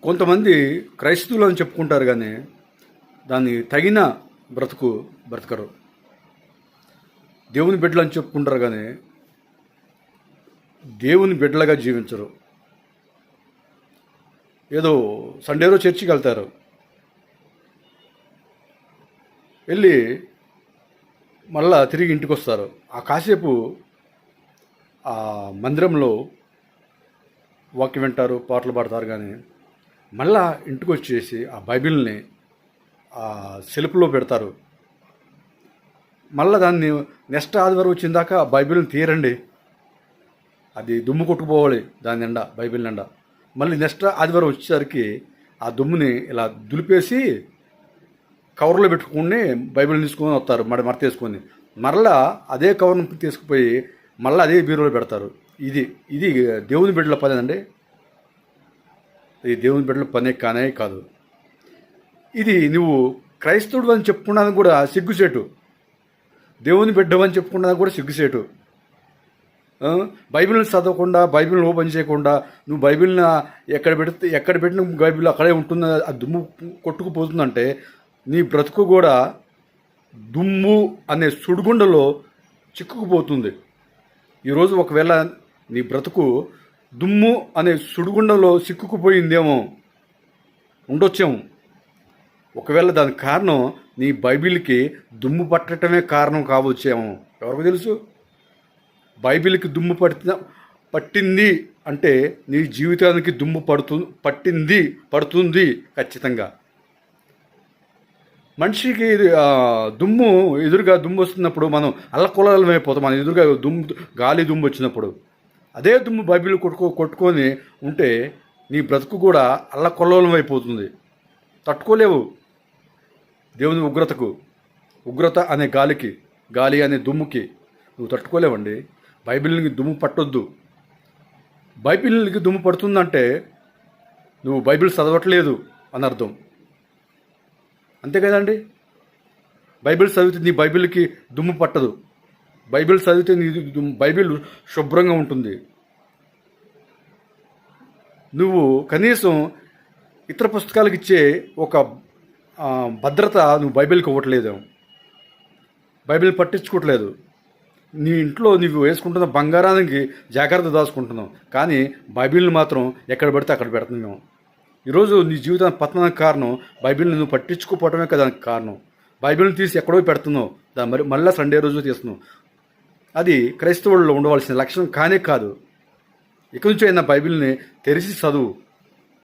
కొంతమంది క్రైస్తవులు అని చెప్పుకుంటారు కానీ దాన్ని తగిన బ్రతకరు. దేవుని బిడ్డలు అని చెప్పుకుంటారు కానీ దేవుని బిడ్డలుగా జీవించరు. ఏదో సండే రోజు చర్చికి వెళ్తారు, వెళ్ళి మళ్ళా తిరిగి ఇంటికి వస్తారు. ఆ కాసేపు ఆ మందిరంలో వాక్యం వింటారు, పాటలు పాడతారు, కానీ మళ్ళా ఇంటికి వచ్చేసి ఆ బైబిల్ని ఆ సెల్ఫ్లో పెడతారు. మళ్ళీ దాన్ని నెక్స్ట్ ఆదివారం వచ్చిందాక ఆ బైబిల్ని తీరండి, అది దుమ్ము కొట్టుకుపోవాలి దాని నిండా, బైబిల్ నిండా. మళ్ళీ నెక్స్ట్ ఆదివారం వచ్చేసరికి ఆ దుమ్ముని ఇలా దులిపేసి కవర్లో పెట్టుకుని బైబిల్ తీసుకొని వస్తారు, మడత వేసుకొని. మరలా అదే కవర్ను తీసుకుపోయి మళ్ళీ అదే బీరులో పెడతారు. ఇది దేవుని బిడ్డల పని అండి. ఇది దేవుని బిడ్డల పనే కానే కాదు. ఇది నువ్వు క్రైస్తవుడు అని చెప్పుకున్నది కూడా సిగ్గుసేటు, దేవుని బిడ్డవని చెప్పుకున్నది కూడా సిగ్గుసేటు. బైబిల్ని చదవకుండా, బైబిల్ని ఓపెన్ చేయకుండా నువ్వు బైబిల్ని ఎక్కడ పెట్టిన బైబిల్ అక్కడే ఉంటుంది, ఆ దుమ్ము కొట్టుకుపోతుందంటే నీ బ్రతుకు కూడా దుమ్ము అనే సుడిగుండలో చిక్కుకుపోతుంది. ఈరోజు ఒకవేళ నీ బ్రతుకు దుమ్ము అనే సుడిగుండలో చిక్కుకుపోయిందేమో, ఉండొచ్చేమో. ఒకవేళ దానికి కారణం నీ బైబిల్కి దుమ్ము పట్టడమే కారణం కావచ్చేమో, ఎవరికి తెలుసు. బైబిల్కి దుమ్ము పట్టింది అంటే నీ జీవితానికి దుమ్ము పడుతుంది ఖచ్చితంగా. మనిషికి ఎదురుగా దుమ్ము వస్తున్నప్పుడు మనం అల్లకొల్లలం అయిపోతాం. మన ఎదురుగా గాలి దుమ్ము వచ్చినప్పుడు అదే దుమ్ము బైబిల్ కొట్టుకొని ఉంటే నీ బ్రతుకు కూడా అల్లకొల్లలం అయిపోతుంది. తట్టుకోలేవు దేవుని ఉగ్రత అనే గాలి అనే దుమ్ముకి నువ్వు తట్టుకోలేవండి. బైబిల్కి దుమ్ము పట్టొద్దు. బైబిల్కి దుమ్ము పడుతుందంటే నువ్వు బైబిల్ చదవట్లేదు అని అర్థం, అంతే కదండి. బైబిల్ చదివితే నీ బైబిల్కి దుమ్ము పట్టదు. బైబిల్ చదివితే నీ బైబిల్ శుభ్రంగా ఉంటుంది. నువ్వు కనీసం ఇతర పుస్తకాలకు ఇచ్చే ఒక భద్రత నువ్వు బైబిల్కి ఇవ్వట్లేదు, బైబిల్ పట్టించుకోవట్లేదు. నీ ఇంట్లో నువ్వు వేసుకుంటున్న బంగారానికి జాగ్రత్త దాచుకుంటున్నావు, కానీ బైబిల్ని మాత్రం ఎక్కడ పడితే అక్కడ పెడుతున్నావు. ఈరోజు నీ జీవితం పతనానికి కారణం బైబిల్ని నువ్వు పట్టించుకోపోవటమే కదా దానికి కారణం. బైబిల్ని తీసి ఎక్కడో పెడుతున్నావు, దాన్ని మళ్ళీ సండే రోజు తీస్తున్నావు. అది క్రైస్తవుల్లో ఉండవలసిన లక్షణం కానే కాదు. ఇక నుంచి అయినా బైబిల్ని తెరిచి చదువు.